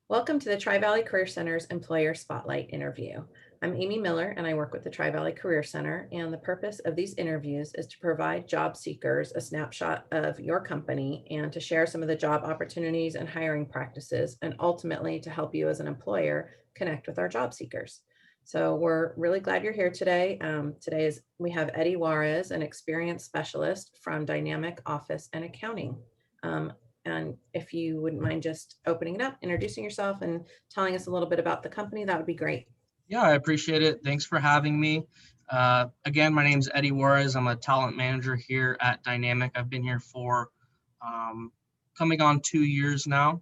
Welcome to the Tri-Valley Career Center's Employer Spotlight interview. I'm Amy Miller and I work with the Tri-Valley Career Center, and the purpose of these interviews is to provide job seekers a snapshot of your company and to share some of the job opportunities and hiring practices, and ultimately to help you as an employer connect with our job seekers. So we're really glad you're here today. We have Eddie Juarez, an experienced specialist from Dynamic Office and Accounting. Um, and if you wouldn't mind just opening it up, introducing yourself, and telling us a little bit about the company, that would be great. Yeah, I appreciate it. Thanks for having me. Again, my name is Eddie Juarez. I'm a talent manager here at Dynamic. I've been here for um, coming on 2 years now.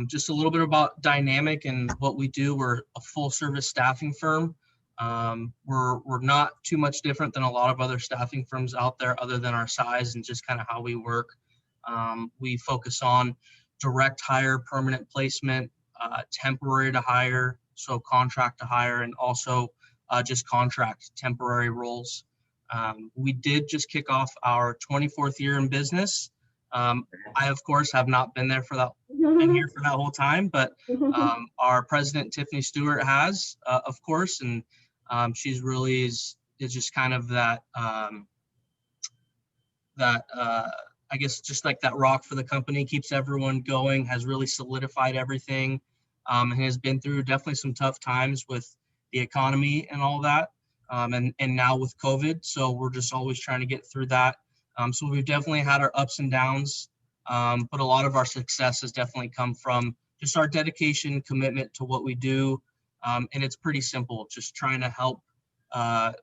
Just a little bit about Dynamic and what we do. We're a full service staffing firm. We're not too much different than a lot of other staffing firms out there, other than our size and just kind of how we work. We focus on direct hire, permanent placement, temporary to hire, so contract to hire, and also just contract temporary roles. We did just kick off our 24th year in business. I, of course, have not been here for that whole time, but our president, Tiffany Stewart, has, of course, and she's really is just kind of that I guess just like that rock for the company, keeps everyone going, has really solidified everything, and has been through definitely some tough times with the economy and all that, and now with COVID. So we're just always trying to get through that. So we've definitely had our ups and downs, but a lot of our success has definitely come from just our dedication, commitment to what we do, and it's pretty simple, just trying to help, uh,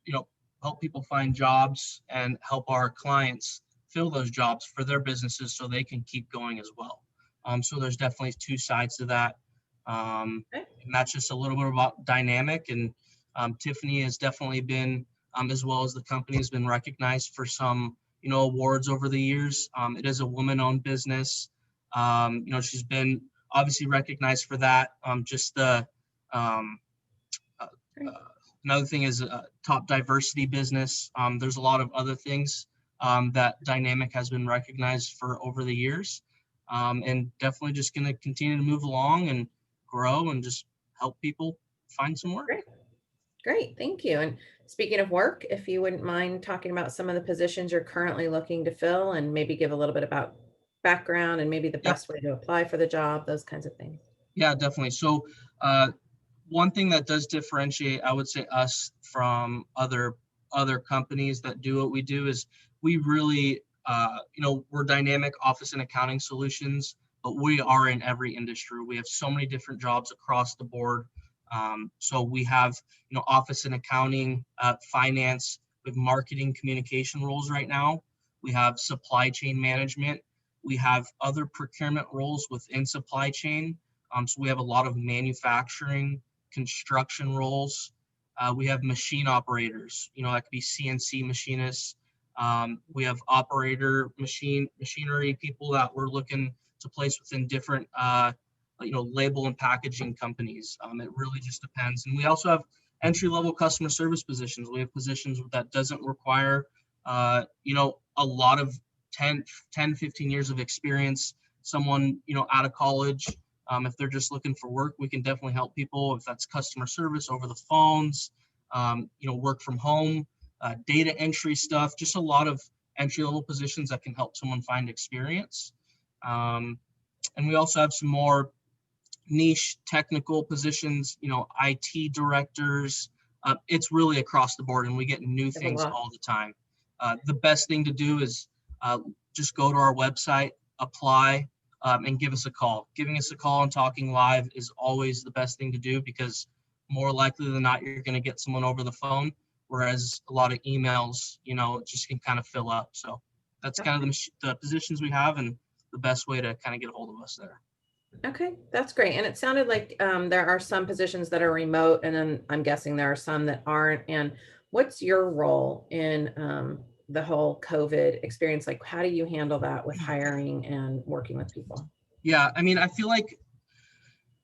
you know, help people find jobs and help our clients fill those jobs for their businesses so they can keep going as well. So there's definitely two sides to that. Okay. And that's just a little bit about Dynamic. And Tiffany has definitely been, as well as the company, has been recognized for some, awards over the years. It is a woman-owned business. She's been obviously recognized for that. Just the um, uh, Great. Another thing is top diversity business. There's a lot of other things that Dynamic has been recognized for over the years, and definitely just going to continue to move along and grow and just help people find some work. Great. Great. Thank you. And speaking of work, if you wouldn't mind talking about some of the positions you're currently looking to fill, and maybe give a little bit about background and maybe the Yep. best way to apply for the job, those kinds of things. Yeah, definitely. So one thing that does differentiate, I would say, us from other companies that do what we do is we really, we're Dynamic Office and Accounting Solutions, but we are in every industry. We have so many different jobs across the board. So we have, office and accounting, finance, we have marketing communication roles right now. We have supply chain management. We have other procurement roles within supply chain. So we have a lot of manufacturing, construction roles. We have machine operators, that could be CNC machinists. We have machinery people that we're looking to place within different, label and packaging companies. It really just depends. And we also have entry level customer service positions. We have positions that doesn't require, a lot of 10, 15 years of experience. Someone, out of college, if they're just looking for work, we can definitely help people. If that's customer service over the phones, work from home, data entry stuff, just a lot of entry level positions that can help someone find experience. And we also have some more niche technical positions, IT directors. It's really across the board, and we get new There's a things lot. all the time. The best thing to do is just go to our website, apply, and give us a call. Giving us a call and talking live is always the best thing to do, because more likely than not, you're going to get someone over the phone, whereas a lot of emails, it just can kind of fill up. So that's kind of the positions we have and the best way to kind of get a hold of us there. Okay, that's great. And it sounded like there are some positions that are remote, and then I'm guessing there are some that aren't. And what's your role in the whole COVID experience? Like, how do you handle that with hiring and working with people? Yeah, I mean, I feel like,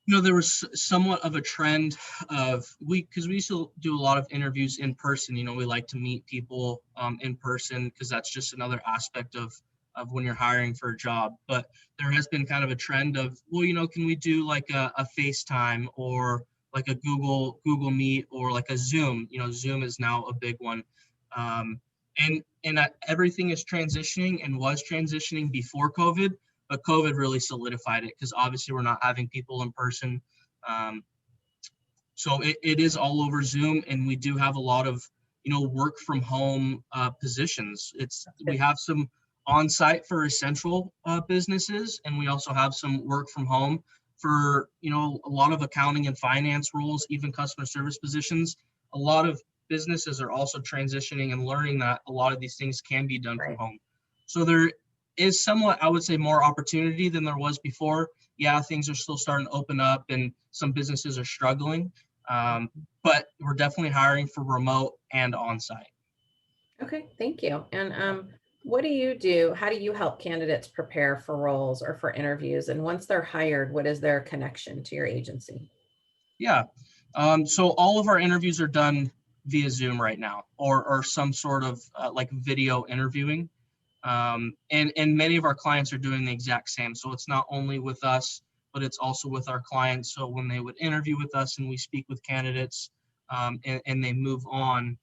there was somewhat of a trend of because we used to do a lot of interviews in person. We like to meet people in person, because that's just another aspect of of when you're hiring for a job. But there has been kind of a trend of, well, can we do like a FaceTime or like a Google Meet or like a Zoom? Zoom is now a big one. Everything is transitioning and was transitioning before COVID, but COVID really solidified it because obviously we're not having people in person. So it is all over Zoom, and we do have a lot of work from home positions. We have some on site for essential businesses, and we also have some work from home for a lot of accounting and finance roles, even customer service positions. A lot of businesses are also transitioning and learning that a lot of these things can be done from home. So there is somewhat, I would say, more opportunity than there was before. Yeah, things are still starting to open up and some businesses are struggling, but we're definitely hiring for remote and on-site. Okay, thank you. And what do you do? How do you help candidates prepare for roles or for interviews? And once they're hired, what is their connection to your agency? Yeah, so all of our interviews are done via Zoom right now, or some sort of like video interviewing. And many of our clients are doing the exact same. So it's not only with us, but it's also with our clients. So when they would interview with us and we speak with candidates and they move on,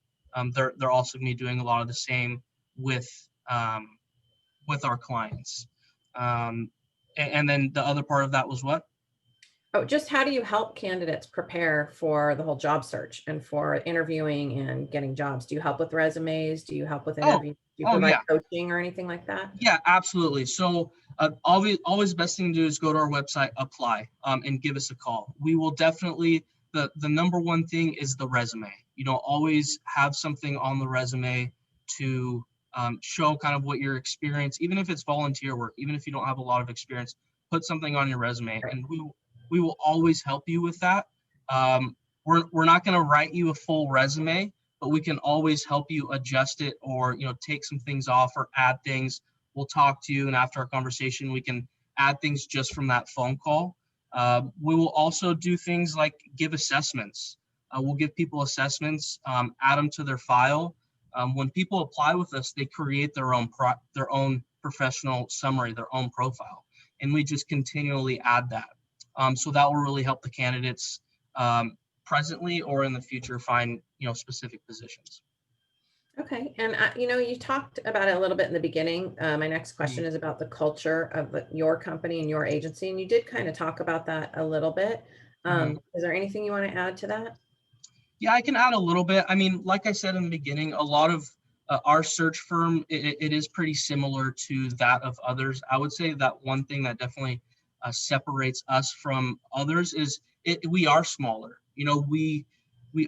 they're also going to be doing a lot of the same with our clients. And then the other part of that was what? Oh, just how do you help candidates prepare for the whole job search and for interviewing and getting jobs? Do you help with resumes? Do you help with interviews? Do you provide Yeah. coaching or anything like that? Yeah, absolutely. So always best thing to do is go to our website, apply, and give us a call. We will definitely, the number one thing is the resume. Always have something on the resume to show kind of what your experience, even if it's volunteer work, even if you don't have a lot of experience, put something on your resume, and we will always help you with that. We're not going to write you a full resume, but we can always help you adjust it or take some things off or add things. We'll talk to you, and after our conversation, we can add things just from that phone call. We will also do things like give assessments. We'll give people assessments, add them to their file. When people apply with us, they create their own professional summary, their own profile, and we just continually add that. So that will really help the candidates presently or in the future find specific positions. Okay. And, you talked about it a little bit in the beginning. My next question is about the culture of your company and your agency. And you did kind of talk about that a little bit. Is there anything you want to add to that? Yeah, I can add a little bit. I mean, like I said in the beginning, a lot of our search firm, it is pretty similar to that of others. I would say that one thing that definitely separates us from others is we are smaller. We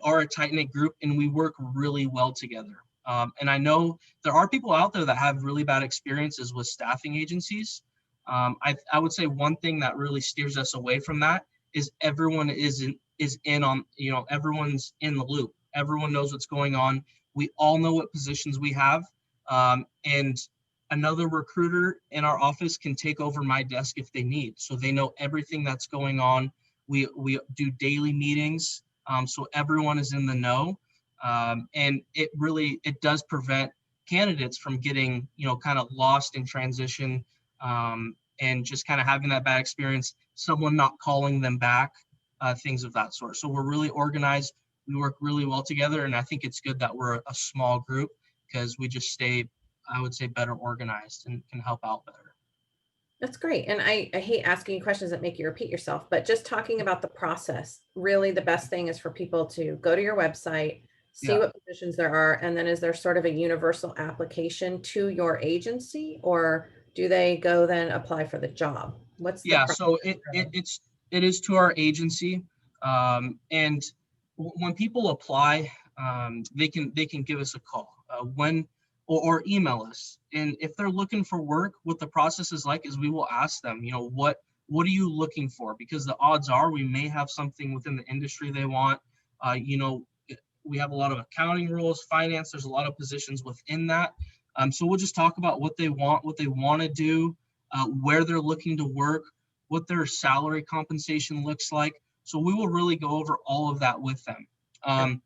are a tight-knit group and we work really well together. And I know there are people out there that have really bad experiences with staffing agencies. I would say one thing that really steers us away from that is everyone is in on, everyone's in the loop. Everyone knows what's going on. We all know what positions we have. And another recruiter in our office can take over my desk if they need. So they know everything that's going on. We do daily meetings. So everyone is in the know. And it does prevent candidates from getting, kind of lost in transition and just kind of having that bad experience, someone not calling them back, things of that sort. So we're really organized. We work really well together. And I think it's good that we're a small group because we just stay, I would say, better organized and can help out better. That's great. And I hate asking you questions that make you repeat yourself, but just talking about the process, really the best thing is for people to go to your website, see what positions there are, and then is there sort of a universal application to your agency, or do they go then apply for the job? What's the process? So it is to our agency. And when people apply, they can give us a call or email us. And if they're looking for work, what the process is like is we will ask them, what are you looking for? Because the odds are we may have something within the industry they want. We have a lot of accounting roles, finance. There's a lot of positions within that. So we'll just talk about what they want to do, where they're looking to work, what their salary compensation looks like. So we will really go over all of that with them.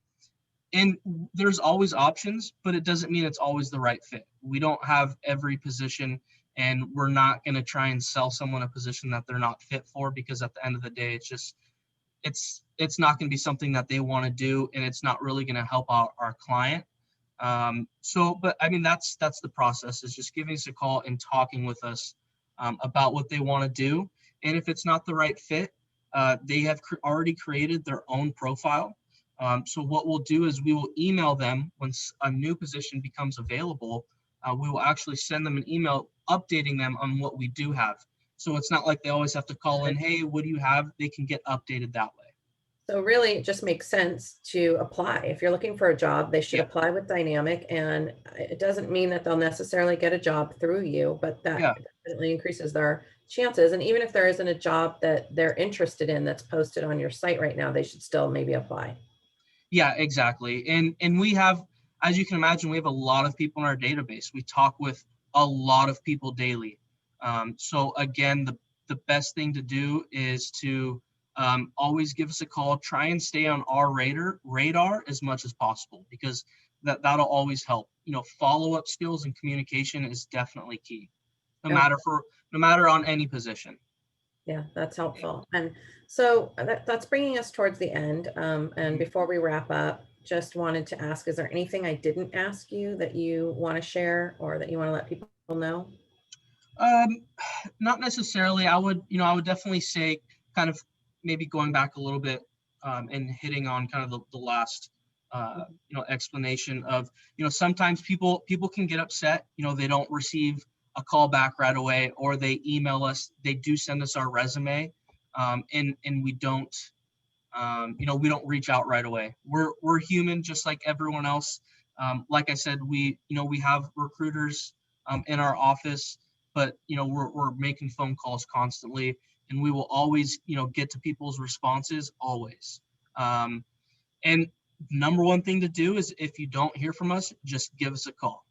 And there's always options, but it doesn't mean it's always the right fit. We don't have every position And we're not going to try and sell someone a position that they're not fit for, because at the end of the day, it's not going to be something that they want to do, and it's not really going to help out our client. But I mean, that's the process, is just giving us a call and talking with us about what they want to do. And if it's not the right fit, they have already created their own profile. So what we'll do is we will email them once a new position becomes available. We will actually send them an email updating them on what we do have. So it's not like they always have to call in, hey, what do you have? They can get updated that way. So really, it just makes sense to apply. If you're looking for a job, they should Yeah. apply with Dynamic. And it doesn't mean that they'll necessarily get a job through you, but that Yeah. definitely increases their chances. And even if there isn't a job that they're interested in that's posted on your site right now, they should still maybe apply. Yeah, exactly. And we have, as you can imagine, we have a lot of people in our database. We talk with a lot of people daily. So again, the best thing to do is to always give us a call. Try and stay on our radar as much as possible, because that'll always help. Follow-up skills and communication is definitely key, no Okay. matter on any position. Yeah, that's helpful. And so that's bringing us towards the end. And before we wrap up, just wanted to ask, is there anything I didn't ask you that you want to share or that you want to let people know? Um, Not necessarily. I would definitely say, kind of maybe going back a little bit, and hitting on kind of the last, explanation of, sometimes people can get upset, they don't receive a call back right away, or they email us, they do send us our resume, and we don't reach out right away. We're human, just like everyone else. Like I said, we have recruiters in our office, but we're making phone calls constantly, and we will always get to people's responses always. And number one thing to do is, if you don't hear from us, just give us a call.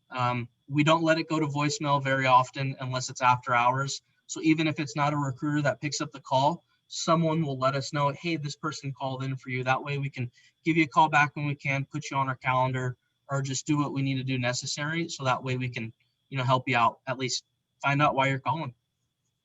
We don't let it go to voicemail very often unless it's after hours. So even if it's not a recruiter that picks up the call, someone will let us know, hey, this person called in for you. That way we can give you a call back when we can, put you on our calendar, or just do what we need to do necessary. So that way we can, help you out, at least find out why you're calling.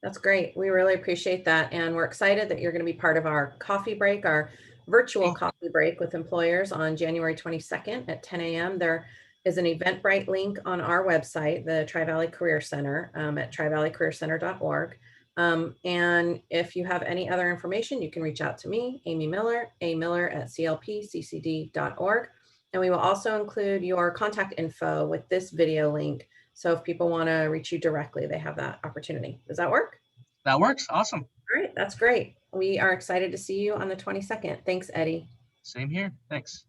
That's great. We really appreciate that. And we're excited that you're going to be part of our coffee break, our virtual Oh, coffee break with employers on January 22nd at 10 a.m. There is an Eventbrite link on our website, the Tri-Valley Career Center, at trivalleycareercenter.org. And if you have any other information, you can reach out to me, Amy Miller, amiller@clpccd.org. And we will also include your contact info with this video link. So if people want to reach you directly, they have that opportunity. Does that work? that works. Awesome. All right, that's great. We are excited to see you on the 22nd. Thanks, Eddie. Same here. Thanks.